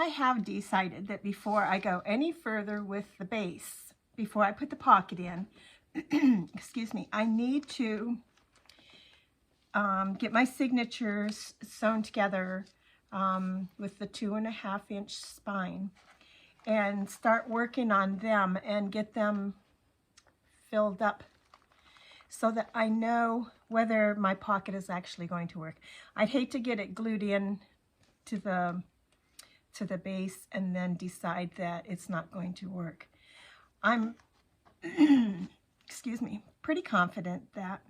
I have decided that before I go any further with the base, before I put the pocket in, excuse me, I need to get my signatures sewn together with the 2.5-inch spine and start working on them and get them filled up so that I know whether my pocket is actually going to work. I'd hate to get it glued in to the base and then decide that it's not going to work. I'm excuse me, pretty confident that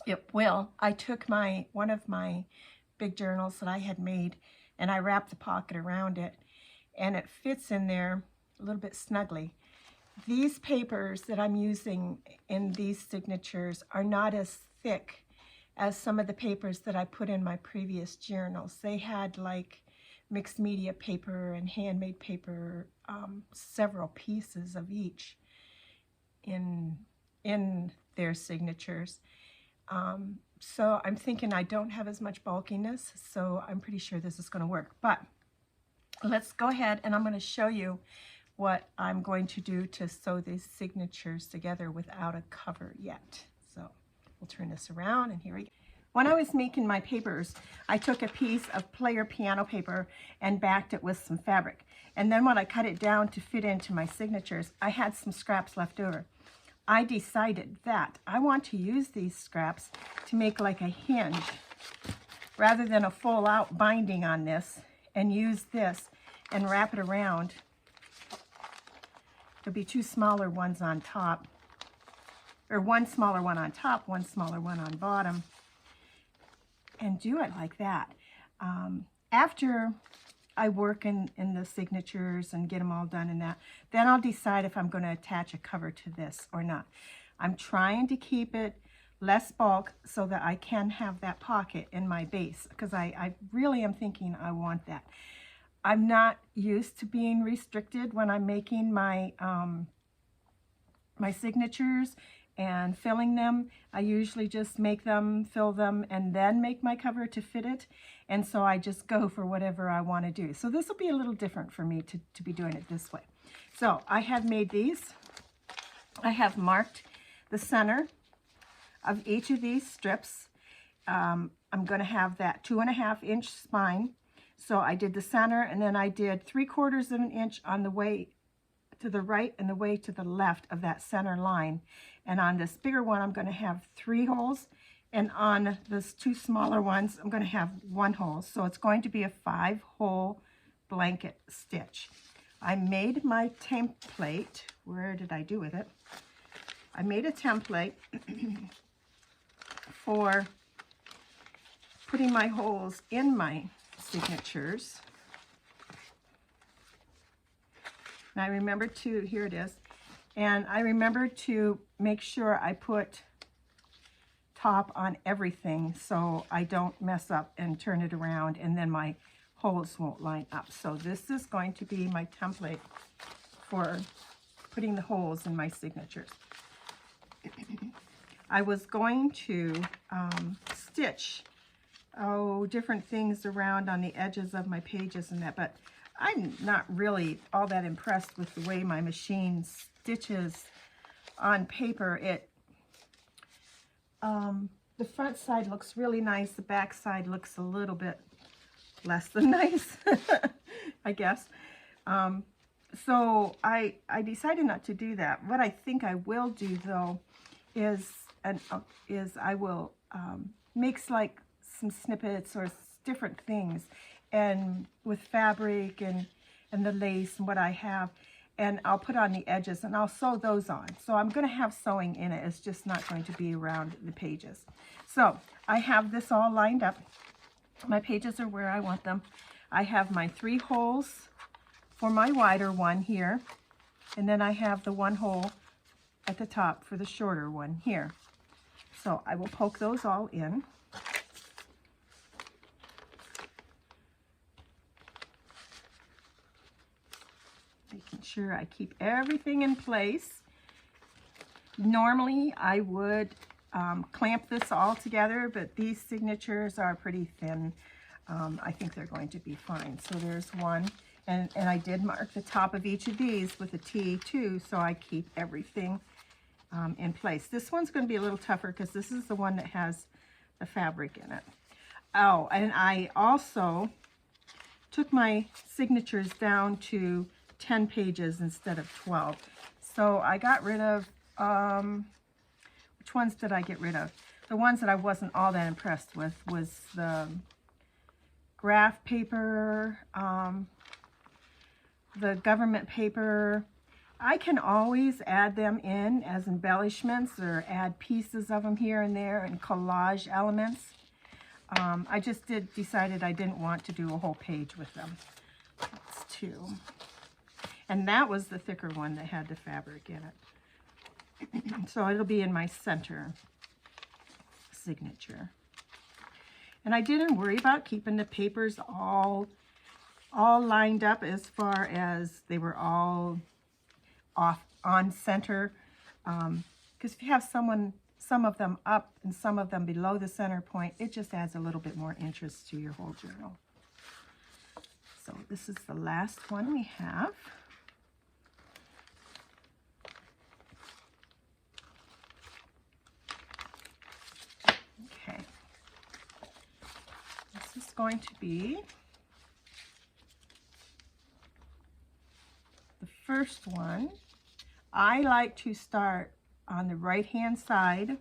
it will. I took one of my big journals that I had made and I wrapped the pocket around it, and it fits in there a little bit snugly. These papers that I'm using in these signatures are not as thick as some of the papers that I put in my previous journals. They had like mixed media paper and handmade paper, several pieces of each in their signatures. So I'm thinking I don't have as much bulkiness, so I'm pretty sure this is going to work. But let's go ahead and I'm going to show you what I'm going to do to sew these signatures together without a cover yet. So we'll turn this around, and here we go. When I was making my papers, I took a piece of player piano paper and backed it with some fabric. And then when I cut it down to fit into my signatures, I had some scraps left over. I decided that I want to use these scraps to make like a hinge rather than a full out binding on this, and use this and wrap it around. There'll be two smaller ones on top, or one smaller one on top, one smaller one on bottom, and do it like that. After I work in the signatures and get them all done in that, then I'll decide if I'm going to attach a cover to this or not. I'm trying to keep it less bulk so that I can have that pocket in my base, because I really am thinking I want that. I'm not used to being restricted when I'm making my my signatures and filling them. I usually just make them, fill them, and then make my cover to fit it. And so I just go for whatever I want to do. So this will be a little different for me to be doing it this way. So I have made these. I have marked the center of each of these strips. I'm going to have that 2.5-inch spine. So I did the center, and then I did 3/4 of an inch on the way to the right and the way to the left of that center line. And on this bigger one, I'm going to have 3 holes. And on those 2 smaller ones, I'm going to have 1 hole. So it's going to be a 5-hole blanket stitch. I made my template. Where did I do with it? I made a template for putting my holes in my signatures. And I remember to, here it is, and I remember to make sure I put top on everything so I don't mess up and turn it around and then my holes won't line up. So this is going to be my template for putting the holes in my signatures. I was going to stitch different things around on the edges of my pages and that, but I'm not really all that impressed with the way my machine stitches on paper. The front side looks really nice. The back side looks a little bit less than nice, I guess. So I decided not to do that. What I think I will do though is I will mix like some snippets or different things, and with fabric and the lace and what I have, and I'll put on the edges and I'll sew those on. So I'm going to have sewing in it. It's just not going to be around the pages. So I have this all lined up. My pages are where I want them. I have my 3 holes for my wider one here, and then I have the 1 hole at the top for the shorter one here. So I will poke those all in. Making sure I keep everything in place. Normally I would clamp this all together, but these signatures are pretty thin. I think they're going to be fine. So there's one, And I did mark the top of each of these with a T too, so I keep everything in place. This one's going to be a little tougher because this is the one that has the fabric in it. Oh, and I also took my signatures down to 10 pages instead of 12. So I got rid of, which ones did I get rid of? The ones that I wasn't all that impressed with was the graph paper, the government paper. I can always add them in as embellishments or add pieces of them here and there and collage elements. I just decided I didn't want to do a whole page with them. That's 2. And that was the thicker one that had the fabric in it. So it'll be in my center signature. And I didn't worry about keeping the papers all lined up as far as they were all off on center. Because if you have some of them up and some of them below the center point, it just adds a little bit more interest to your whole journal. So this is the last one we have. Okay. This is going to be the first one. I like to start on the right-hand side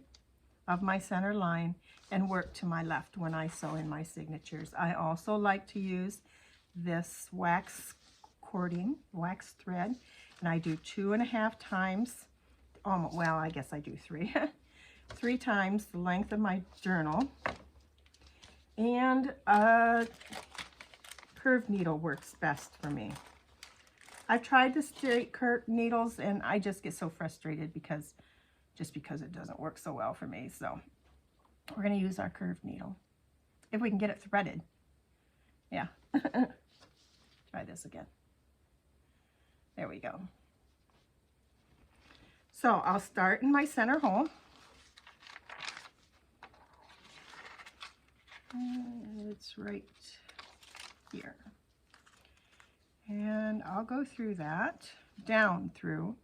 of my center line and work to my left when I sew in my signatures. I also like to use this wax cording, wax thread, and I do 2.5 times, well, I guess I do 3, 3 times the length of my journal. And a curved needle works best for me. I've tried the straight curved needles and I just get so frustrated because it doesn't work so well for me. So we're going to use our curved needle if we can get it threaded. Yeah. Try this again. There we go. So I'll start in my center hole. It's right here. And I'll go through that, down through.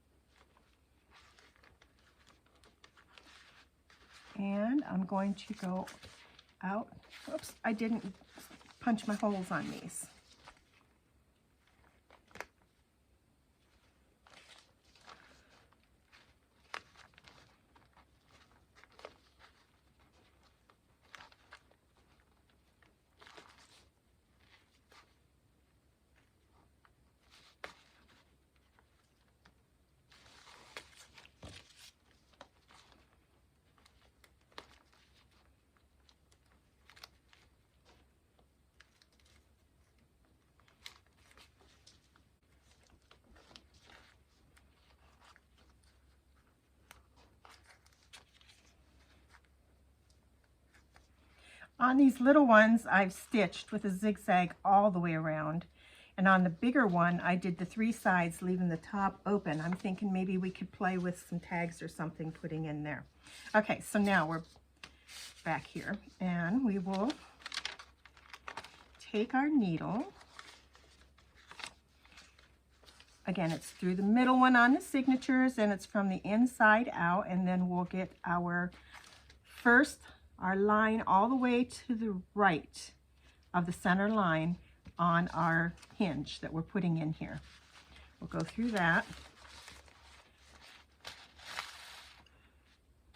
And I'm going to go out. Oops, I didn't punch my holes on these. On these little ones, I've stitched with a zigzag all the way around. And on the bigger one, I did the 3 sides, leaving the top open. I'm thinking maybe we could play with some tags or something putting in there. Okay, so now we're back here. And we will take our needle. Again, it's through the middle one on the signatures, and it's from the inside out. And then we'll get our our line all the way to the right of the center line on our hinge that we're putting in here. We'll go through that,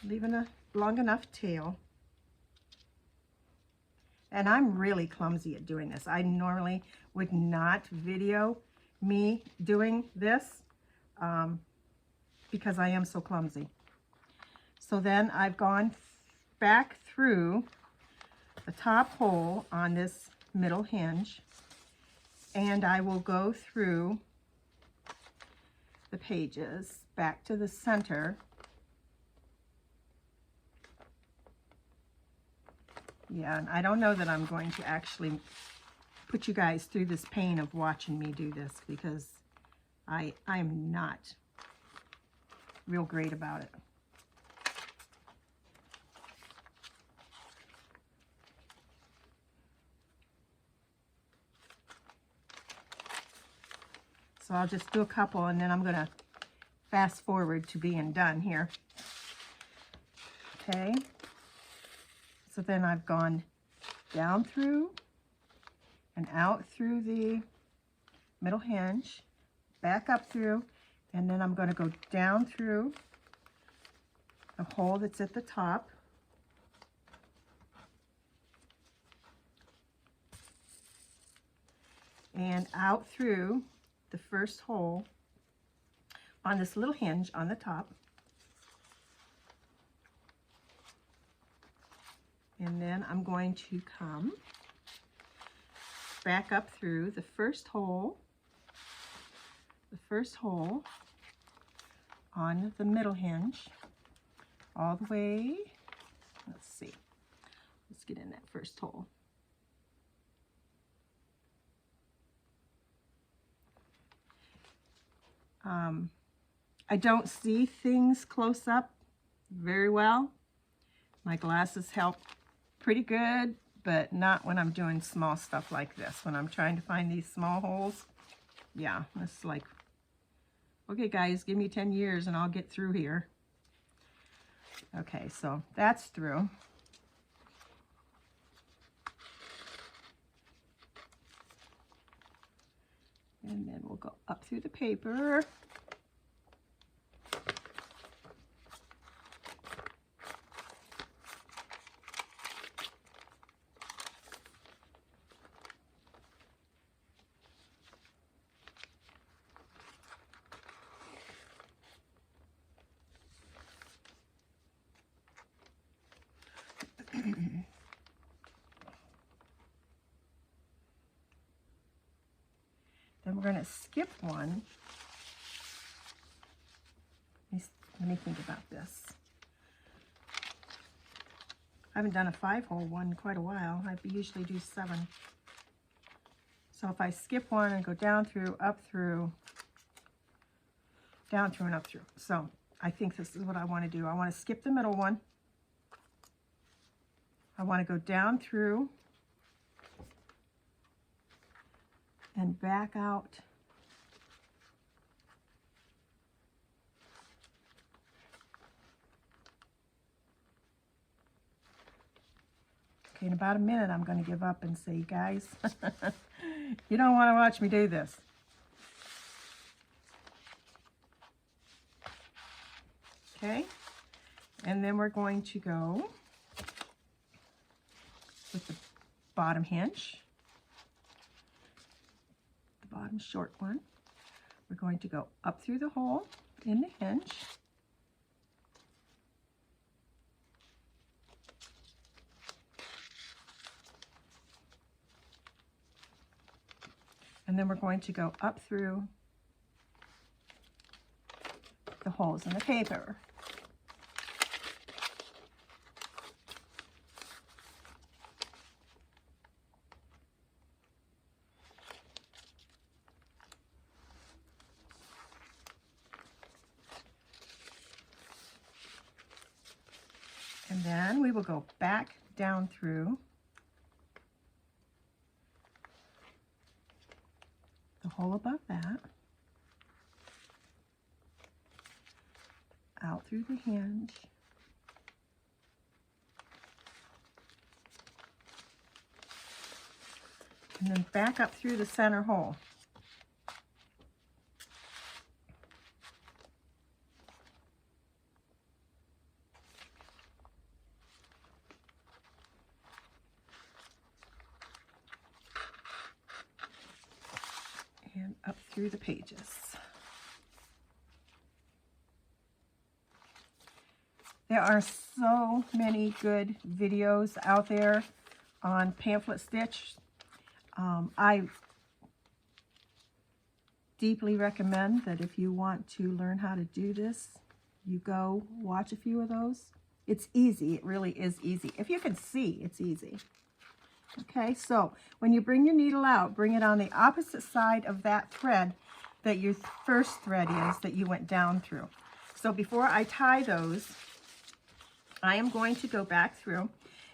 leaving a long enough tail. And I'm really clumsy at doing this. I normally would not video me doing this because I am so clumsy. So then I've gone back through the top hole on this middle hinge, and I will go through the pages back to the center. Yeah, and I don't know that I'm going to actually put you guys through this pain of watching me do this because I'm not real great about it. So I'll just do a couple and then I'm going to fast forward to being done here. Okay. So then I've gone down through and out through the middle hinge, back up through, and then I'm going to go down through the hole that's at the top. And out through the first hole on this little hinge on the top. And then I'm going to come back up through the first hole on the middle hinge, all the way, let's see, let's get in that first hole. I don't see things close up very well. My glasses help pretty good, but not when I'm doing small stuff like this. When I'm trying to find these small holes, yeah, it's like, okay guys, give me 10 years and I'll get through here. Okay, so that's through. And then we'll go up through the paper. Then we're going to skip one. Let me think about this. I haven't done a 5-hole one in quite a while. I usually do 7. So if I skip one and go down through, up through, down through and up through. So I think this is what I want to do. I want to skip the middle one. I want to go down through and back out. Okay, in about a minute, I'm going to give up and say, guys, you don't want to watch me do this. Okay, and then we're going to go with the bottom hinge, the bottom short one. We're going to go up through the hole in the hinge. And then we're going to go up through the holes in the paper. And then we will go back down through the hole above that, out through the hinge, and then back up through the center hole. And up through the pages. There are so many good videos out there on pamphlet stitch. I deeply recommend that if you want to learn how to do this, you go watch a few of those. It's easy. It really is easy. If you can see, it's easy. Okay, so when you bring your needle out, bring it on the opposite side of that thread that your first thread is that you went down through. So before I tie those, I am going to go back through,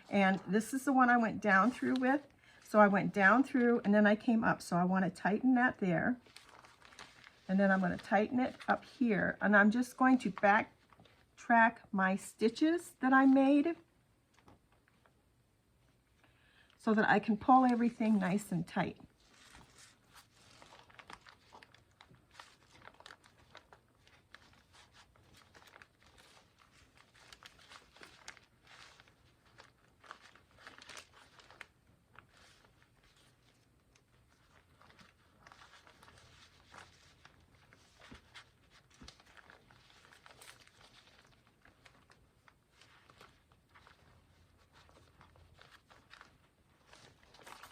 and this is the one I went down through with. So I went down through and then I came up. So I want to tighten that there. And then I'm going to tighten it up here, and I'm just going to backtrack my stitches that I made so that I can pull everything nice and tight.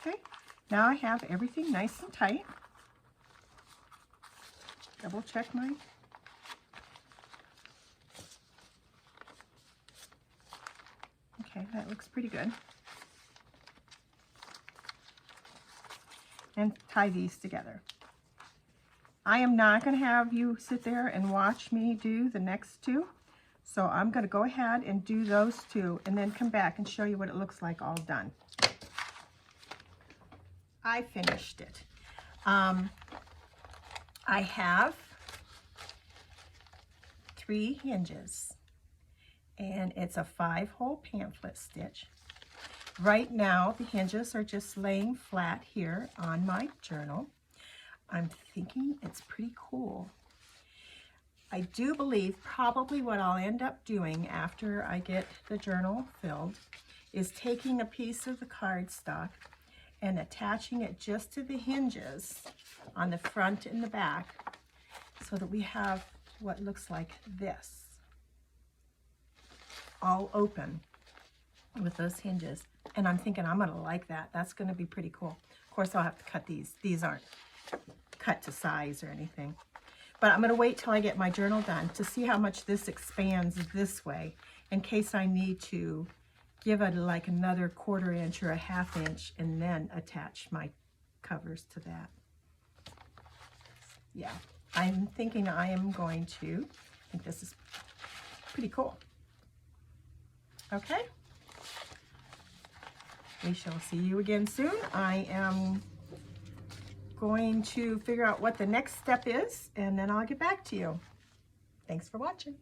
Okay, now I have everything nice and tight. Double check my okay, that looks pretty good. And tie these together. I am not going to have you sit there and watch me do the next two. So I'm going to go ahead and do those two and then come back and show you what it looks like all done. I finished it. I have 3 hinges and it's a 5-hole pamphlet stitch. Right now the hinges are just laying flat here on my journal. I'm thinking it's pretty cool. I do believe probably what I'll end up doing after I get the journal filled is taking a piece of the cardstock and attaching it just to the hinges on the front and the back so that we have what looks like this, all open with those hinges. And I'm thinking I'm gonna like that. That's gonna be pretty cool. Of course, I'll have to cut these. These aren't cut to size or anything. But I'm gonna wait till I get my journal done to see how much this expands this way in case I need to give it like another 1/4 inch or a 1/2 inch and then attach my covers to that. Yeah, I'm thinking I am going to, I think this is pretty cool. Okay. We shall see you again soon. I am going to figure out what the next step is and then I'll get back to you. Thanks for watching.